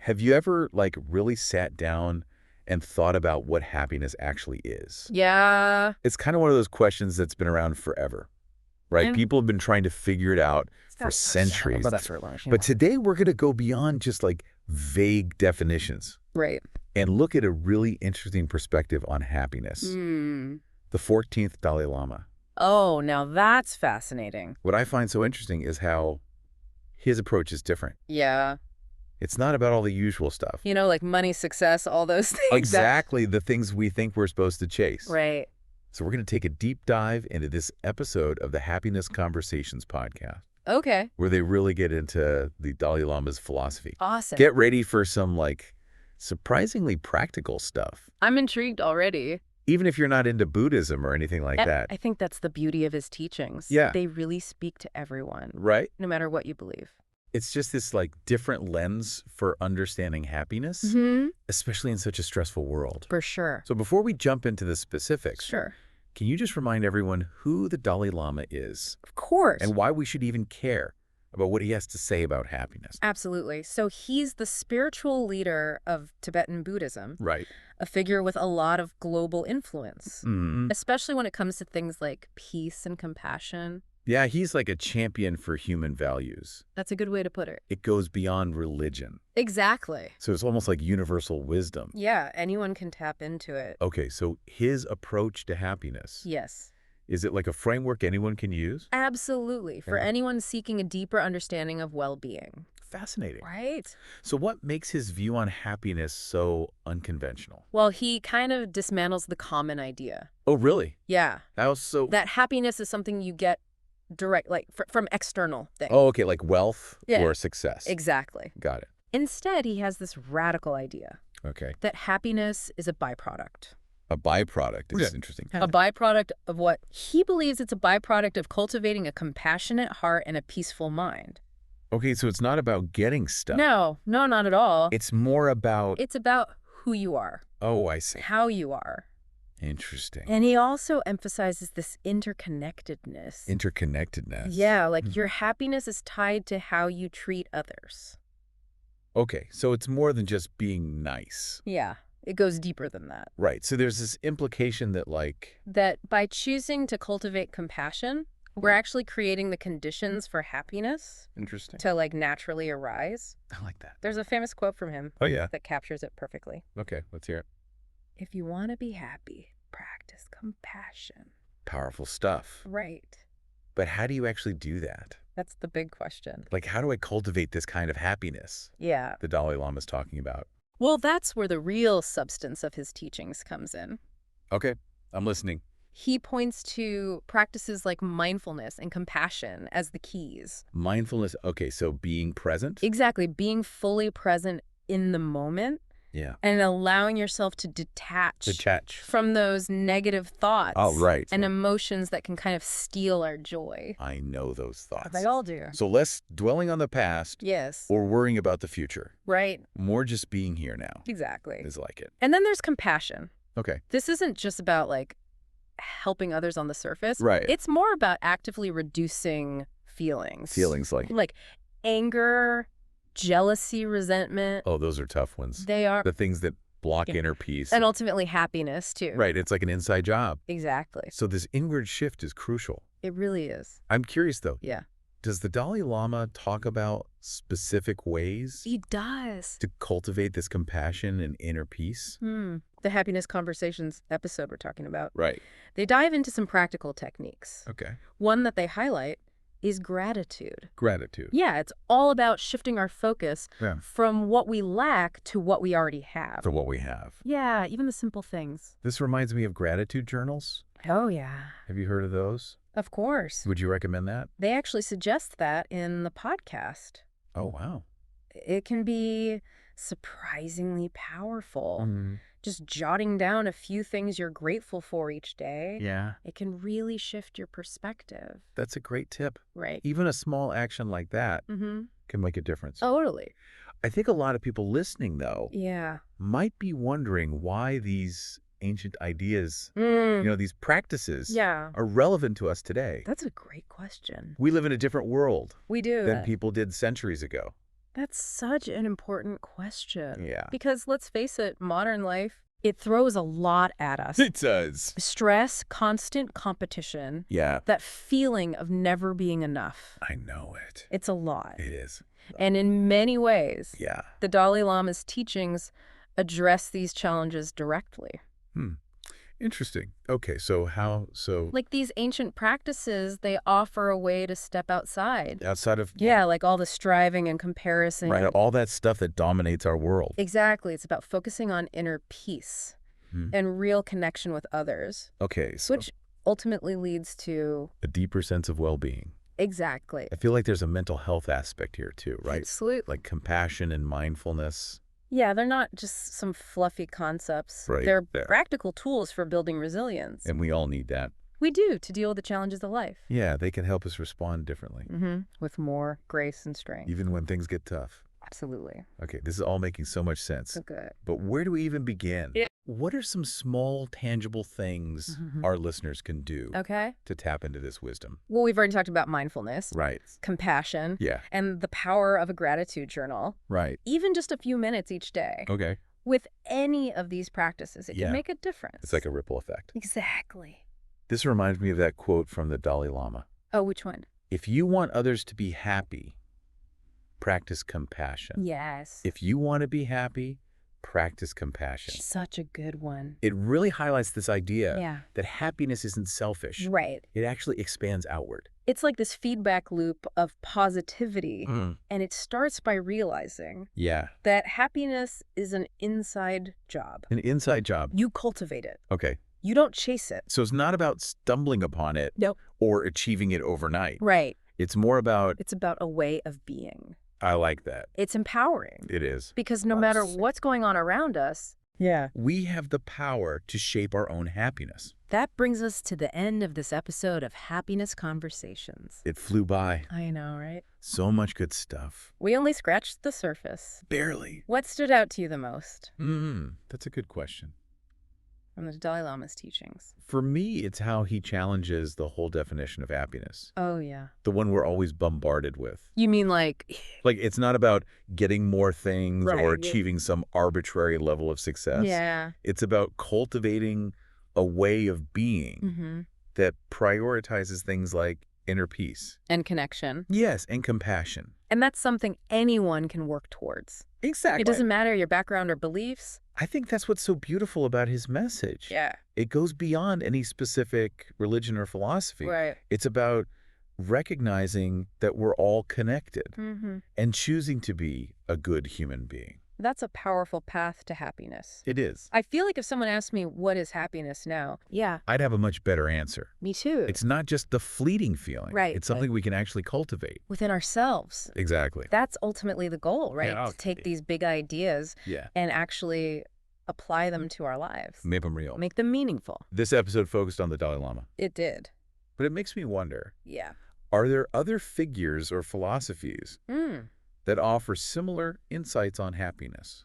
Have you ever, like, really sat down and thought about what happiness actually is? Yeah. It's kind of one of those questions that's been around forever, right? And People have been trying to figure it out for that's so centuries. About that for a long But today we're going to go beyond just, like, vague definitions right. and look at a really interesting perspective on happiness. Hmm. The 14th Dalai Lama. Oh, now that's fascinating. What I find so interesting is how his approach is different. Yeah. It's not about all the usual stuff. You know, like money, success, all those things. Exactly the things we think we're supposed to chase. Right. So we're going to take a deep dive into this episode of the Happiness Conversations podcast, Okay. where they really get into the Dalai Lama's philosophy. Awesome. Get ready for some, like, surprisingly practical stuff. I'm intrigued already. Even if you're not into Buddhism or anything like that. I think that's the beauty of his teachings. Yeah. They really speak to everyone, Right? no matter what you believe. It's just this, like, different lens for understanding happiness, Mm-hmm. especially in such a stressful world. For sure. So before we jump into the specifics, Sure. can you just remind everyone who the Dalai Lama is Of course. and why we should even care about what he has to say about happiness? Absolutely. So he's the spiritual leader of Tibetan Buddhism, Right. a figure with a lot of global influence, Mm. especially when it comes to things like peace and compassion. Yeah, he's like a champion for human values. That's a good way to put it. It goes beyond religion. Exactly. So it's almost like universal wisdom. Yeah, anyone can tap into it. Okay, so his approach to happiness, Yes. is it like a framework anyone can use? Absolutely. For Yeah. anyone seeking a deeper understanding of well-being. Fascinating. Right? So what makes his view on happiness so unconventional? Well, he kind of dismantles the common idea. Oh, really? Yeah. That was so... That happiness is something you get direct, like from external things. Oh, okay, like wealth Yeah. or success. Exactly. Got it. Instead, he has this radical idea Okay. that happiness is a byproduct. A byproduct is Okay. interesting. A byproduct of what? He believes it's a byproduct of cultivating a compassionate heart and a peaceful mind. Okay, so it's not about getting stuff. No, not at all. It's more about... It's about who you are, Oh, I see. how you are. Interesting. And he also emphasizes this interconnectedness. Interconnectedness. Yeah, like Mhm. your happiness is tied to how you treat others. Okay, so it's more than just being nice. Yeah, it goes deeper than that. Right, so there's this implication that, like... That by choosing to cultivate compassion, we're actually creating the conditions for happiness Interesting. to like naturally arise. I like that. There's a famous quote from him Oh, yeah. that captures it perfectly. Okay, let's hear it. If you want to be happy, practice compassion. Powerful stuff. Right. But how do you actually do that? That's the big question. Like, how do I cultivate this kind of happiness Yeah. the Dalai Lama's talking about? Well, that's where the real substance of his teachings comes in. Okay, I'm listening. He points to practices like mindfulness and compassion as the keys. Mindfulness, okay, so being present? Exactly. Being fully present in the moment Yeah. and allowing yourself to detach From... from those negative thoughts Oh, right. and emotions that can kind of steal our joy. I know those thoughts. They all do. So less dwelling on the past Yes. or worrying about the future. Right. More just being here now Exactly. is like it. And then there's compassion. Okay. This isn't just about like helping others on the surface. Right. It's more about actively reducing feelings. Feelings like... Like anger, jealousy, resentment. Oh, those are tough ones. They are. The things that block Yeah. inner peace. And ultimately happiness too. Right, it's like an inside job. Exactly. So this inward shift is crucial. It really is. I'm curious, though. Yeah. Does the Dalai Lama talk about specific ways He does. to cultivate this compassion and inner peace? The Happiness Conversations episode we're talking about. Right. They dive into some practical techniques. Okay. One that they highlight is gratitude. Gratitude. Yeah, it's all about shifting our focus Yeah. from what we lack to what we already have. For what we have. Yeah, even the simple things. This reminds me of gratitude journals. Oh, yeah. Have you heard of those? Of course. Would you recommend that? They actually suggest that in the podcast. Oh, wow. It can be surprisingly powerful. Mm, Just jotting down a few things you're grateful for each day. yeah. It can really shift your perspective. That's a great tip. Right. Even a small action like that Mm-hmm. can make a difference. Totally. I think a lot of people listening, though, Yeah. might be wondering why these ancient ideas, Mm. these practices Yeah. are relevant to us today. That's a great question. We live in a different world We do. than people did centuries ago. That's such an important question. Yeah. Because let's face it, modern life, it throws a lot at us. It does. Stress, constant competition, Yeah. that feeling of never being enough. I know it. It's a lot. It is. And in many ways, Yeah. the Dalai Lama's teachings address these challenges directly. Interesting. Okay, so Like these ancient practices, they offer a way to step outside. outside of Yeah, like all the striving and comparison. right, all that stuff that dominates our world. Exactly. It's about focusing on inner peace Hmm. and real connection with others, Okay, so which ultimately leads to a deeper sense of well-being. exactly. I feel like there's a mental health aspect here too, right? Absolutely. Like compassion and mindfulness. Yeah, they're not just some fluffy concepts. Right, They're there. practical tools for building resilience. And we all need that. We do to deal with the challenges of life. Yeah, they can help us respond differently, With more grace and strength. even when things get tough. Absolutely. Okay, this is all making so much sense. So good. But where do we even begin? Yeah. What are some small, tangible things our listeners can do Okay. to tap into this wisdom? Well, we've already talked about mindfulness, Right. compassion, Yeah. and the power of a gratitude journal. Right. Even just a few minutes each day. Okay. With any of these practices, it Yeah. can make a difference. It's like a ripple effect. Exactly. This reminds me of that quote from the Dalai Lama. Oh, which one? If you want others to be happy, practice compassion. Yes. If you want to be happy, practice compassion. Such a good one. It really highlights this idea Yeah. that happiness isn't selfish. Right. It actually expands outward. It's like this feedback loop of positivity, Mm. and it starts by realizing Yeah. that happiness is an inside job. An inside job. You cultivate it. Okay. You don't chase it. So it's not about stumbling upon it Nope. or achieving it overnight. Right. It's more about, It's about a way of being. I like that. It's empowering. It is. Because no matter what's going on around us, We have the power to shape our own happiness. that brings us to the end of this episode of Happiness Conversations. It flew by. I know, right? So much good stuff. We only scratched the surface. Barely. What stood out to you the most That's a good question. from the Dalai Lama's teachings? For me, it's how he challenges the whole definition of happiness, Oh, yeah. the one we're always bombarded with. You mean like... Like, it's not about getting more things or Right. achieving some arbitrary level of success. Yeah. It's about cultivating a way of being that prioritizes things like inner peace. And connection. Yes, and compassion. And that's something anyone can work towards. Exactly. It doesn't matter your background or beliefs. I think that's what's so beautiful about his message. Yeah. It goes beyond any specific religion or philosophy. Right. It's about recognizing that we're all connected and choosing to be a good human being. That's a powerful path to happiness. It is. I feel like if someone asked me, what is happiness now? Yeah, I'd have a much better answer. me too. It's not just the fleeting feeling. Right, It's something we can actually cultivate. within ourselves. Exactly. That's ultimately the goal, right? Yeah, To take okay. these big ideas Yeah. and actually apply them to our lives. Make them real. Make them meaningful. This episode focused on the Dalai Lama. It did. But it makes me wonder, Yeah. are there other figures or philosophies Mm. that offer similar insights on happiness?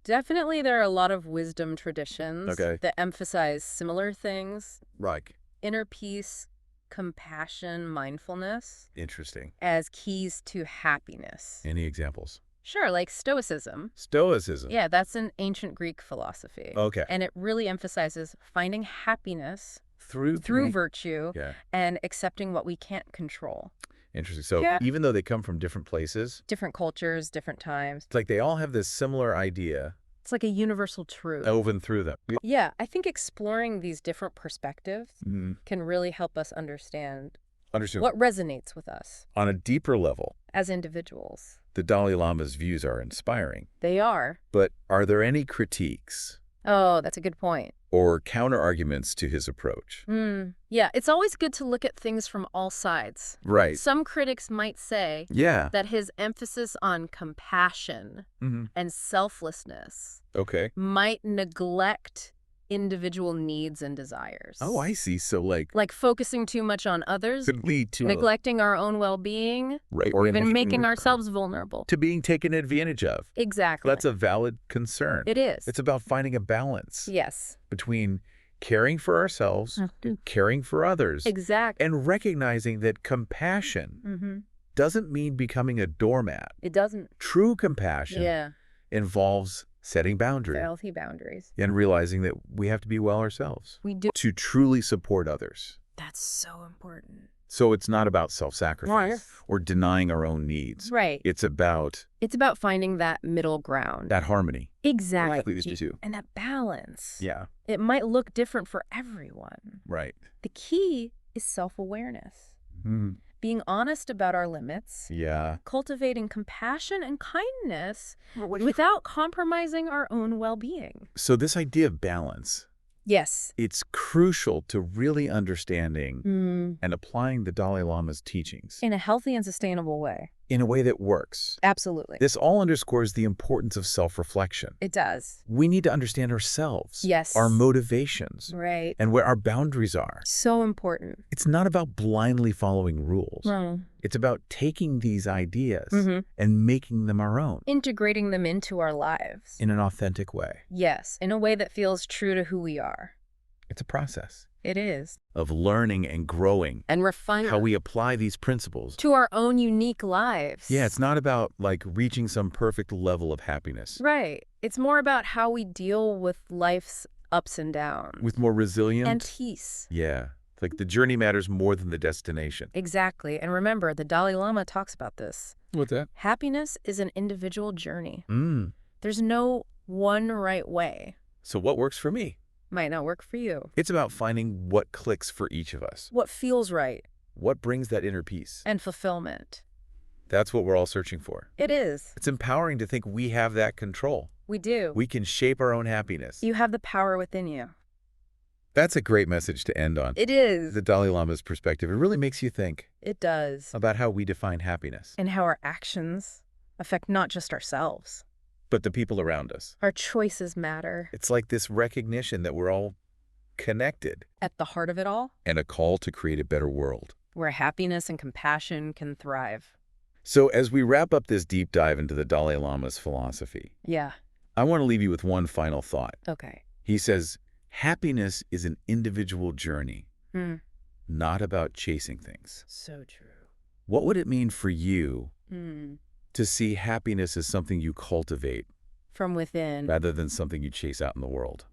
Definitely there are a lot of wisdom traditions Okay. that emphasize similar things. Like, Inner peace, compassion, mindfulness interesting. as keys to happiness. Any examples? Sure, like Stoicism. Stoicism. Yeah, that's an ancient Greek philosophy. Okay. And it really emphasizes finding happiness Through virtue Yeah. and accepting what we can't control. Interesting. So Yeah. even though they come from different places, Different cultures, different times. it's like they all have this similar idea It's like a universal truth. woven through them. Yeah, I think exploring these different perspectives Mm-hmm. can really help us understand Understood. what resonates with us On a deeper level, as individuals. the Dalai Lama's views are inspiring. They are. But are there any critiques Oh, that's a good point. or counter-arguments to his approach? Yeah, it's always good to look at things from all sides. Right. Some critics might say Yeah. that his emphasis on compassion Mm-hmm. and selflessness Okay. might neglect individual needs and desires. Oh, I see. So Like focusing too much on others, could lead to neglecting our own well-being, right, or even making ourselves vulnerable. to being taken advantage of. Exactly. That's a valid concern. It is. It's about finding a balance Yes. between caring for ourselves, caring for others, Exactly. and recognizing that compassion doesn't mean becoming a doormat. It doesn't. True compassion Yeah. involves setting boundaries Healthy boundaries. and realizing that we have to be well ourselves We do. to truly support others. That's so important. So it's not about self-sacrifice Right. or denying our own needs. Right. It's about It's about finding that middle ground. that harmony. Exactly. Between the two. And that balance. Yeah, It might look different for everyone. right. The key is self-awareness. Being honest about our limits. Yeah. Cultivating compassion and kindness without compromising our own well-being. So this idea of balance, Yes. it's crucial to really understanding and applying the Dalai Lama's teachings In a healthy and sustainable way. in a way that works. Absolutely. This all underscores the importance of self-reflection. It does. We need to understand ourselves, Yes. our motivations, Right. and where our boundaries are. So important. It's not about blindly following rules. Right. It's about taking these ideas Mhm. and making them our own Integrating them into our lives. in an authentic way. Yes, in a way that feels true to who we are. It's a process It is. of learning and growing And refining how we apply these principles. to our own unique lives. Yeah, it's not about like reaching some perfect level of happiness. Right. It's more about how we deal with life's ups and downs. With more resilient. And peace. Yeah. Like the journey matters more than the destination. Exactly. And remember, the Dalai Lama talks about this. What's that? Happiness is an individual journey. Mm. There's no one right way. So what works for me? Might not work for you. It's about finding what clicks for each of us. What feels right. What brings that inner peace? And fulfillment. That's what we're all searching for. It is. It's empowering to think we have that control. We do. We can shape our own happiness. You have the power within you. That's a great message to end on. It is. The Dalai Lama's perspective. It really makes you think It does. about how we define happiness, And how our actions affect not just ourselves. but the people around us. Our choices matter. It's like this recognition that we're all connected At the heart of it all, and a call to create a better world. where happiness and compassion can thrive. So as we wrap up this deep dive into the Dalai Lama's philosophy, Yeah. I want to leave you with one final thought. Okay. He says, happiness is an individual journey, not about chasing things. So true. What would it mean for you to see happiness as something you cultivate From within. rather than something you chase out in the world?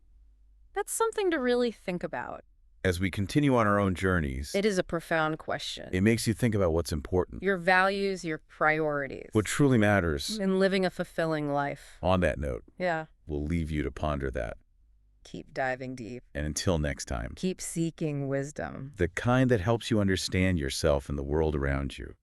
That's something to really think about. As we continue on our own journeys, It is a profound question. it makes you think about what's important, Your values, your priorities. what truly matters. In living a fulfilling life. On that note, Yeah. we'll leave you to ponder that. Keep diving deep. And until next time, Keep seeking wisdom. the kind that helps you understand yourself and the world around you.